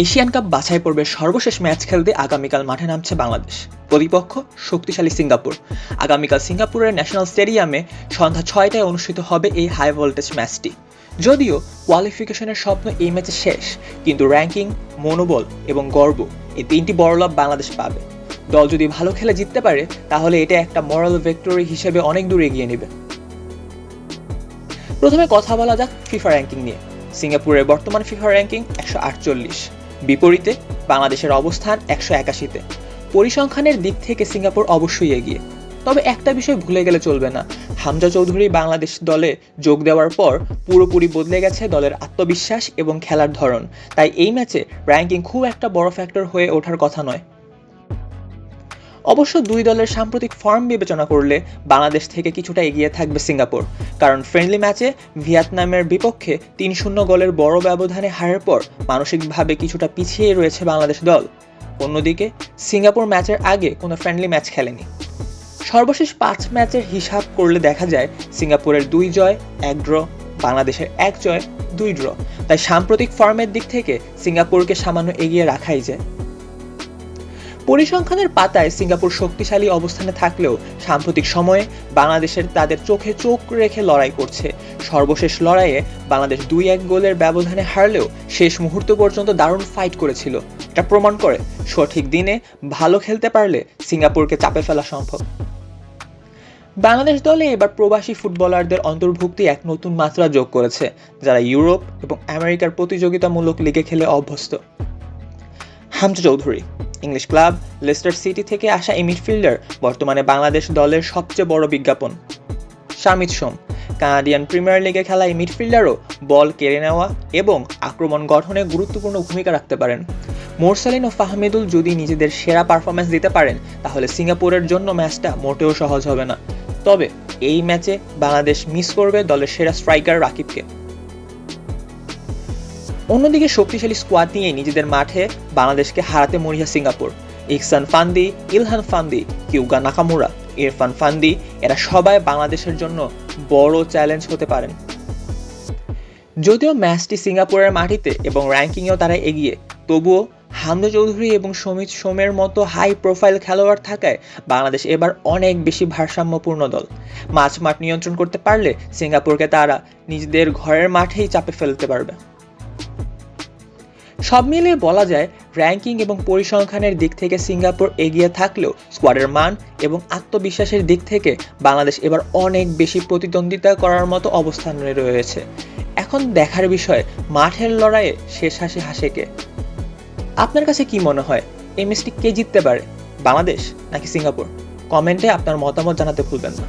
Asian cup বাছাই পর্বের সর্বশেষ ম্যাচ খেলতে আগামীকাল মাঠে নামছে বাংলাদেশ। প্রতিপক্ষ শক্তিশালী সিঙ্গাপুর। আগামীকাল সিঙ্গাপুরের ন্যাশনাল স্টেডিয়ামে সন্ধ্যা ৬টায় অনুষ্ঠিত হবে এই হাই ভোল্টেজ ম্যাচটি। যদিও কোয়ালিফিকেশনের স্বপ্ন এই ম্যাচে শেষ, কিন্তু র্যাঙ্কিং, মনোবল এবং গর্ব এই তিনটি বড় লাভ বাংলাদেশ পাবে। দল যদি ভালো খেলে জিততে পারে, তাহলে এটা একটা মরাল ভিক্টরি হিসেবে অনেক দূর এগিয়ে নেবে। প্রথমে কথা বলা যাক ফিফা র্যাঙ্কিং নিয়ে। সিঙ্গাপুরের বর্তমান ফিফা র্যাঙ্কিং ১৪৮, বিপরীতে বাংলাদেশের অবস্থান ১৮১-তে। পরিসংখ্যানের দিক থেকে সিঙ্গাপুর অবশ্যই এগিয়ে, তবে একটা বিষয় ভুলে গেলে চলবে না। হামজা চৌধুরী বাংলাদেশ দলে যোগ দেওয়ার পর পুরোপুরি বদলে গেছে দলের আত্মবিশ্বাস এবং খেলার ধরন। তাই এই ম্যাচে র্যাঙ্কিং খুব একটা বড় ফ্যাক্টর হয়ে ওঠার কথা নয়। অবশ্য দুই দলের সাম্প্রতিক ফর্ম বিবেচনা করলে বাংলাদেশ থেকে কিছুটা এগিয়ে থাকবে সিঙ্গাপুর, কারণ ফ্রেন্ডলি ম্যাচে ভিয়েতনামের বিপক্ষে ৩-০ গোলের বড় ব্যবধানে হারের পর মানসিকভাবে কিছুটা পিছিয়ে রয়েছে বাংলাদেশ দল। অন্যদিকে সিঙ্গাপুর ম্যাচের আগে কোনো ফ্রেন্ডলি ম্যাচ খেলেনি। সর্বশেষ ৫ ম্যাচের হিসাব করলে দেখা যায় সিঙ্গাপুরের ২ জয়, ১ ড্র, বাংলাদেশের ১ জয়, ২ ড্র। তাই সাম্প্রতিক ফর্মের দিক থেকে সিঙ্গাপুরকে সামান্য এগিয়ে রাখাই যায়। পরিসংখ্যানের পাতায় সিঙ্গাপুর শক্তিশালী অবস্থানে থাকলেও সাম্প্রতিক সময়ে বাংলাদেশের তাদের চোখে চোখ রেখে লড়াই করছে। সর্বশেষ লড়াইয়ে বাংলাদেশ ২-১ গোলের ব্যবধানে হারলেও শেষ মুহূর্ত পর্যন্ত দারুণ ফাইট করেছিল। এটা প্রমাণ করে সঠিক দিনে ভালো খেলতে পারলে সিঙ্গাপুরকে চাপে ফেলা সম্ভব। বাংলাদেশ দলে এবার প্রবাসী ফুটবলারদের অন্তর্ভুক্তি এক নতুন মাত্রা যোগ করেছে, যারা ইউরোপ এবং আমেরিকার প্রতিযোগিতামূলক লিগে খেলে অভ্যস্ত। Hamza Chowdhury, English club Leicester city থেকে আসা এই মিডফিল্ডার বর্তমানে বাংলাদেশ দলের সবচেয়ে বড় বিজ্ঞাপন। শামিত সোম, কানাডিয়ান প্রিমিয়ার লিগে খেলা এই মিডফিল্ডারও বল কেড়ে নেওয়া এবং আক্রমণ গঠনে গুরুত্বপূর্ণ ভূমিকা রাখতে পারেন। মোরসালিন ও ফাহমিদুল যদি নিজেদের সেরা পারফরম্যান্স দিতে পারেন, তাহলে সিঙ্গাপুরের জন্য ম্যাচটা মোটেও সহজ হবে না। তবে এই ম্যাচে বাংলাদেশ মিস করবে দলের সেরা স্ট্রাইকার রাকিবকে। অন্যদিকে শক্তিশালী স্কোয়াড নিয়ে নিজেদের মাঠে বাংলাদেশকে হারাতে মরিয়া সিঙ্গাপুর। ইহসান Fandi, Ilhan Fandi, কিউগা নাকামুরা, Irfan Fandi, এরা সবাই বাংলাদেশের জন্য বড় চ্যালেঞ্জ হতে পারেন। যদিও ম্যাচটি সিঙ্গাপুরের মাটিতে এবং র্যাঙ্কিংয়েও তারা এগিয়ে, তবুও হামজা চৌধুরী এবং সমিত সোমের মতো হাই প্রোফাইল খেলোয়াড় থাকায় বাংলাদেশ এবার অনেক বেশি ভারসাম্যপূর্ণ দল। মাঠ নিয়ন্ত্রণ করতে পারলে সিঙ্গাপুরকে তারা নিজেদের ঘরের মাঠেই চাপে ফেলতে পারবে। সব মিলিয়ে বলা যায়, র্যাঙ্কিং এবং পরিসংখ্যানের দিক থেকে সিঙ্গাপুর এগিয়ে থাকলেও স্কোয়াডের মান এবং আত্মবিশ্বাসের দিক থেকে বাংলাদেশ এবার অনেক বেশি প্রতিদ্বন্দ্বিতা করার মতো অবস্থানে রয়েছে। এখন দেখার বিষয়, মাঠের লড়াইয়ে শেষ হাসি হাসে কে। আপনার কাছে কি মনে হয়, এই ম্যাচটি কে জিততে পারে, বাংলাদেশ নাকি সিঙ্গাপুর? কমেন্টে আপনার মতামত জানাতে ভুলবেন না।